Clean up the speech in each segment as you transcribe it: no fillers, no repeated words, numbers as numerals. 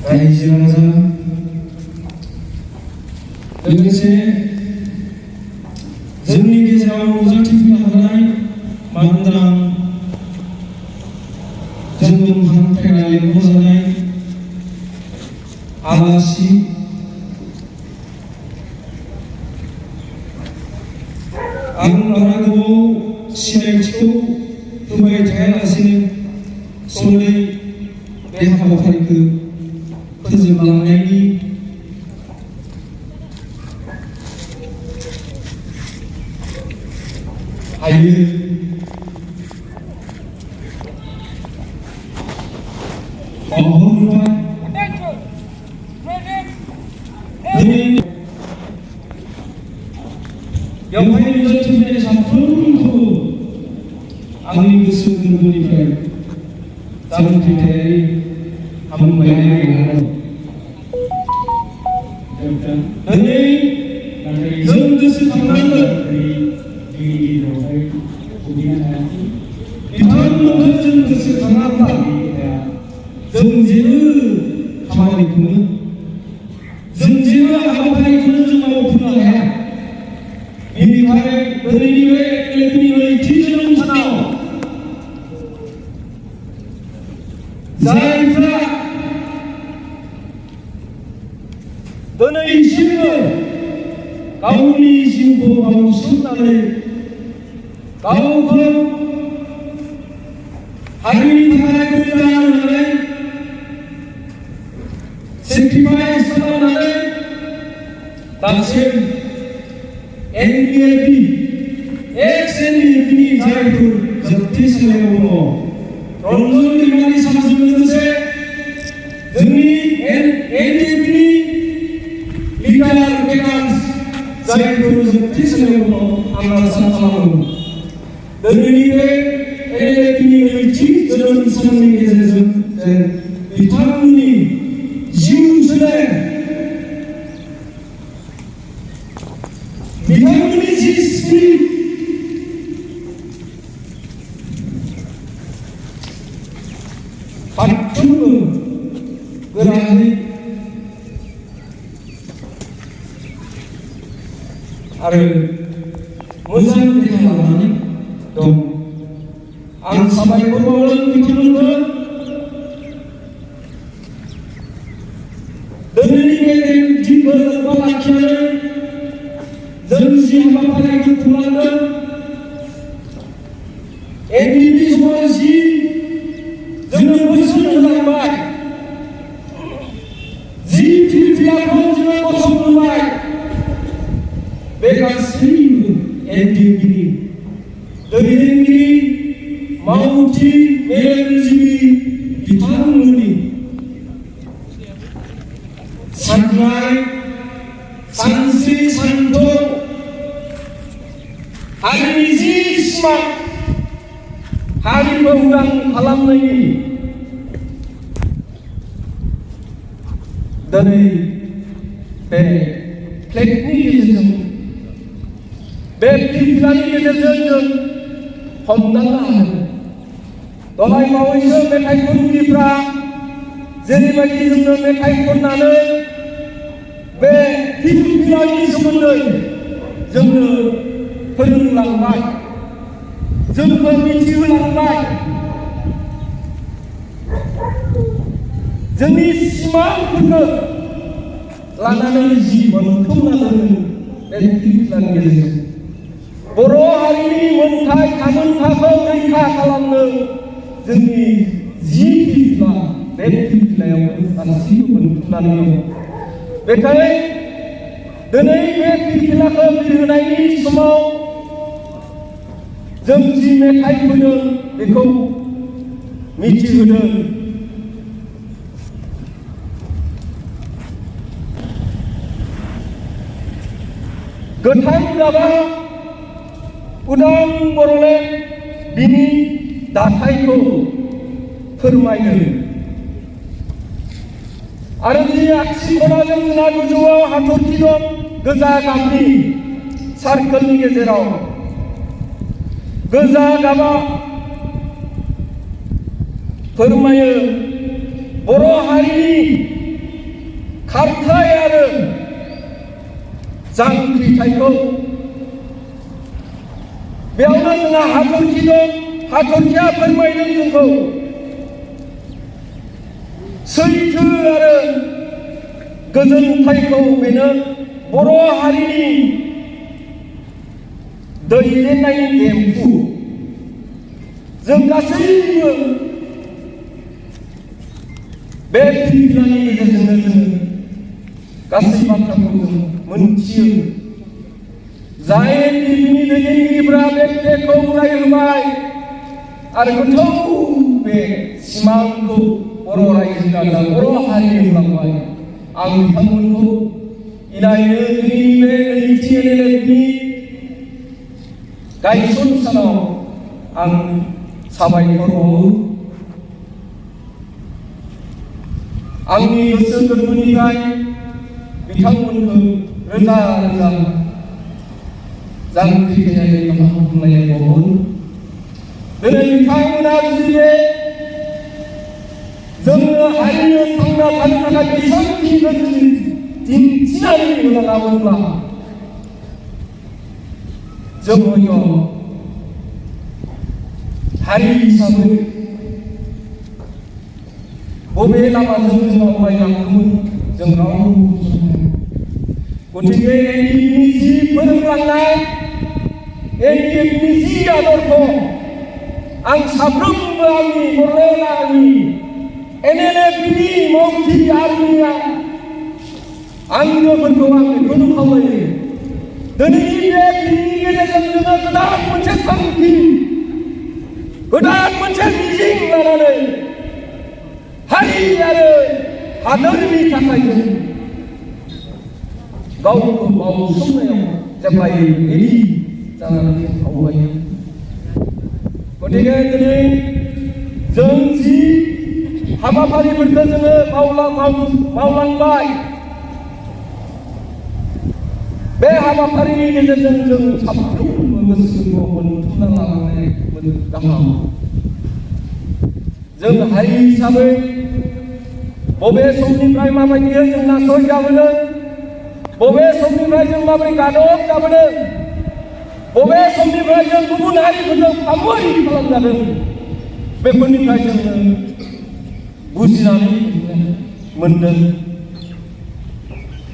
रायजो राजा लोगोसे जोंनि गेजेराव नुजाथिफैनो हानाय मानगोनां जोंजों हांख्रायना लेंहरजानाय आलासि आं बारा गोबाव सिनायथिखौ होबाय थायालासेनो सलै बे हाबाफारिखौ फोजोबलांनायनि हायो बेवहाय नुजाथिनाय साफ्रोमखौबो आंनि गोसो गोरबोनिफ्राय जांख्रिथायारि हामलायनाय दिनै जों गोसोखांनांगोन बिथांमोनखौ जों गोसोखाङाब्ला जों जेबो खामानिखौनो जों जेबो हाबाफारिखौनो जों मावफुंनो हाया। बेनिखायनो दिनैनि बे एलएपीनि नैथि जोनोम सानाव जायफ्रा दिनैसिमबो गावनि जिउखौ बाउसोमनानै गावखौ हारिनि थाखाय बलिदान होनानै सेक्रिफाइस खालामनानै दासिम एनडिएपी एक्स एनडिएपीनि जायफोर जोबथेसालियाव दङ रन्जन दैमारि सारजों लोगोसे जोंनि एनडिएपीनि लिडार मेकार्स जायफोर जोबथेसालियाव दङ आं आसा खालामो दिनैनि बे एनडिएपीनि नैथि जोनोम साननि गेजेरजों जों बिथांमोननि जिउ सोलेर बिथांमोननि जि स्पिरिट फारफ्रोमबो गोरायै आरो मोजां देहा लानानै दं। आं साबायखर बावदों बिथांमोनखौ दिनैनि बे दिनखौ लोब्बा लाखिनानै जों जि हाबाफारिखौ खुंलांदों एनडिएपी समाव जि जोंनो बोसोन होलांबाय जि फिरफिलाखौ जोङो गसंहोबाय बे गासैबो एनडिएपीनि दैदेनगिरि मावथि मेलेमजिबि बिथांमोननि साननाय सानस्रि सानथौ हारिनि जि सिमां हारिखौ उदां खालामनायनि दिनै बे फ्लेगनि गेजेरजों बे फिरफिलानि गेजेरजों जों हमदांनो हादों। दहाय बावैसो मेथाइ खनगिरिफ्रा जेरैबायदि जोंनो मेथाइ खननानै बे फिरफिलानि सोमोन्दै जोंनो फोरोंलांबाय जोंखौ मिथिहोलांबाय जोंनि सिमांफोरखौ लानानै जि मोनफुंनानै बे फिरफिलानि गेजेरजों बर' हारिनि मोनथाय थामोन्थाखौ रैखा खालामनो जोंनि जि फिरफिला बे फिरफिलायाव गासैबो मोनफुंनानै दं। बेखायनो दिनै बे फिरफिलाखौ बिरहोनायनि समाव जों जि मेथाइ खनदों बेखौ मिथिहोदों। गोथां गाबा उदां बर'लेण्ड बिनि दाथायखौ फोरमायनो आरो जि आगसि खनाजों जोंना गोजौआव हाथरखि दं गोजा गाबनि सार्कोलनि गेजेराव गोजा गाबा फोरमायो बर' हारिनि खारथाय आरो जांख्रिथायखौ बेयावनो जोंहा हाथरखि दं। हाथरखिया फोरमायदों जोंखौ सैथो आरो गोजोनथायखौ बेनो बर' हारिनि दैदेननायनि देंखो। जों गासैबो बे फिल्मनि गेजेरजोंनो जोङो गासै बाथ्राखौ जों मोनथियो। जाय फिल्मनि दैदेनगिरिफ्रा बे प्लेखौ उरायहोबाय आरो गोथौ बे सिमांखौ बर' रायजो राजा बर' हारिनि होलांबाय, आं बिथांमोनखौ इनायनो जोंनि बे नैथि एनएलएफनि गायसन सानाव आं साबायखर बावो। आंनि गोसो गोरबोनिफ्राय बिथांमोनखौ रोजा रोजा जांख्रिथायारि गाहाम हामलायनाय बावो। दिनै बिथांमोना जुदि जोङो हारिनो थांना थानो थाखाय बेसेबांखिनिखौ दिन्थिनानै होलाङामोनब्ला जों हयथ' हारि हिसाबै बबे लामाजों जों आवगायलांदोंमोन जों रावबो बुंनो हाया। गतिके एनडिएफनि जि फोरोंलांनाय, एनडिएफनि जि आदर्श, आं साफ्रोमबो आंनि बर'लेण्ड आर्मि एनएलएफनि मावथि आर्मिया आंगोफोरखौ आं बेखौनो खावलायो। दिनैनि बे फिल्मनि गेजेरजों जोङो गोदान मोनसे थांखि, गोदान मोनसे मिजिं लानानै हारि आरो हादोरनि थाखाय जों गावखौ बाउसोमनायाव जेब्लायबो रेडि जानानै आवगायो। गतिके दिनै जों जि हाबाफारिफोरखौ जोङो मावलांबाय, बे हाबाफारिनि गेजेरजों जों साफ्रोमबो गोसोखौ मोनथुमना लानानै गाहाम। जों हारि हिसाबै बबे समनिफ्राय माबायदियै जों नासयजाबोदों, बबे समनिफ्राय जों माबोरै गादब जाबोदों, बबे समनिफ्राय जों गुबुन हारिफोरजों फामुवारि खालामजादों, बेफोरनिफ्राय जोङो बुजिनानै मोनदों।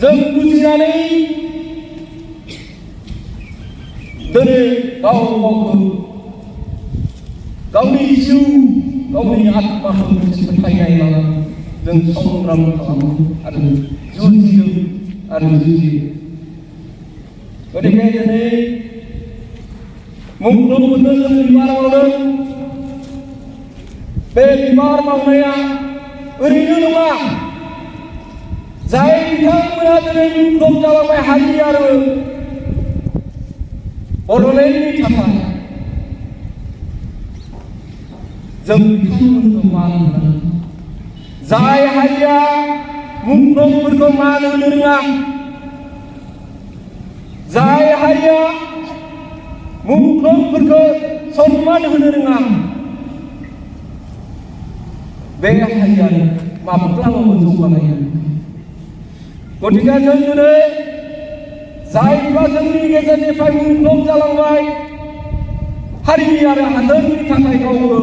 जों बुजिनानै दिनै गावखौ गावनि जिउ, गावनि आत्माखौ मोनसे फोथायनाय लानानै जों संग्राम खालामो आरो जुजियो आरो जुजियो। गतिके दिनै मुंख्लंफोरनो जों बिबार मावदों। बे बिबार मावनाया ओरैनो नङा। जाय बिथांमोना दिनै मुंख्लं जालांबाय हारि आरो बर'लेण्डनि थाखाय, जों बिथांमोनखौ मान होनांगोन। जाय हारिया मुंख्लंफोरखौ मान होनो रोङा, जाय हारिया मुंख्लंफोरखौ सन्मान होनो रोङा, बे हारिया माब्लाबाबो जौगानाय नङा। गतिके जों दिनै जायफ्रा जोंनि गेजेरनिफ्राय मुंख्लं जालांबाय, हारि आरो हादोरनि थाखाय गावखौ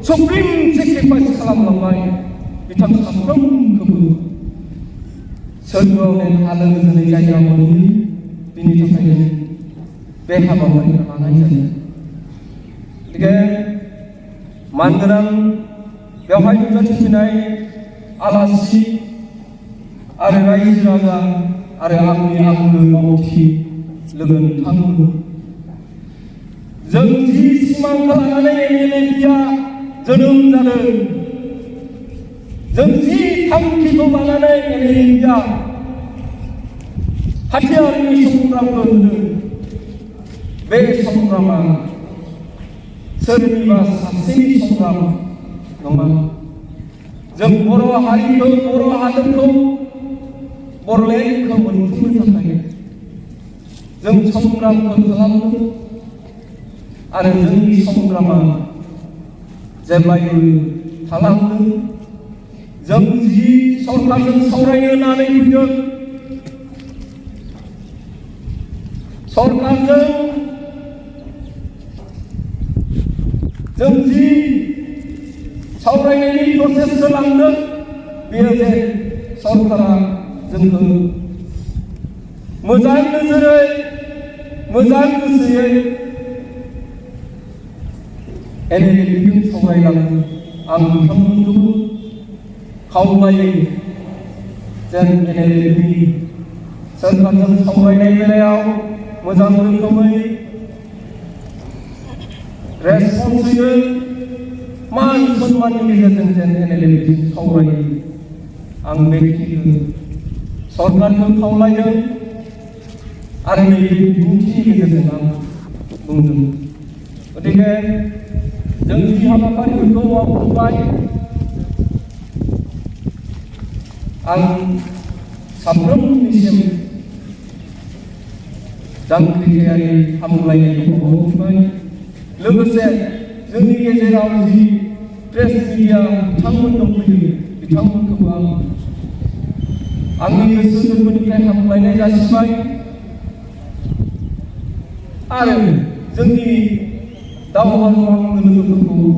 सुप्रिम सेक्रिफाइस खालामलांबाय, बिथां साफ्रोमखौबो सोरगोआव आलो गोजोनै जायगा मोनहैयो। बिनि थाखायनो बे हाबाफारिखौ लानाय जायो। गतिके मानगोनां बेवहाय नुजाथिफैनाय आलासि आरो रायजो राजा आरो आंनि आंगो मावथि लोगो नोंथांमोन, जों जि सिमांखौ लानानै एनएलएफआ जोनोम जादों, जों जि थांखिखौ लानानै एनएलएफआ हाथियारनि संग्रामखौ होदों, बे संग्रामा सोरनिबा सासेनि संग्राम नङा। जों बर' हारिखौ, बर' हादोरखौ, बर'लेण्डखौ मोनफुंनो थाखाय जों संग्रामखौ खालामदों आरो जोंनि संग्रामा जेब्लायबो थालांदों। जों जि सरकारजों सावरायनो होननानै फैदों, सरकारजों जों जि सावरायनायनि प्रसेसखौ लांदों, बेयो जे सरकारा जोंखौ मोजां नोजोरै मोजां गोसोयै एनएलएलबिजों सावरायलाङो। आं बिथांमोनखौबो खावलायो जेन एनएलएलबि सरकारजों सावरायनाय बेलायाव मोजां रोखोमै रेसपन्स होयो, मान सन्माननि गेजेरजों जेन एनएलएलबिजों सावरायो। आं बेखिनिखौ सरकारखौ खावलायदों आरो नैबे बिबुंथिनि गेजेरजों आं बुंदों। गतिके जों जि हाबाफारिफोरखौ मावबोबाय, आं साफ्रोमनिसिम जांख्रिथायारि हामलायनायखौ बावहरबाय। लोगोसे जोंनि गेजेराव जि प्रेस मिडिया बिथांमोन दंफैयो, बिथांमोनखौबो आंनि गोसो गोरबोनिफ्राय हामलायनाय जासिबाय आरो जोंनि दावहारु आंगो लोगोफोरखौ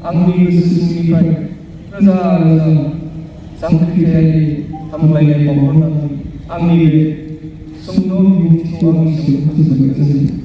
आंनि गोसो सिंनिफ्राय रोजा रोजा जांख्रिथायारि हामलायनाय बावहरनानै आंनि बे सुंद' बिबुंथिखौ आं एसेयावनो फोजोबनाय जाबाय।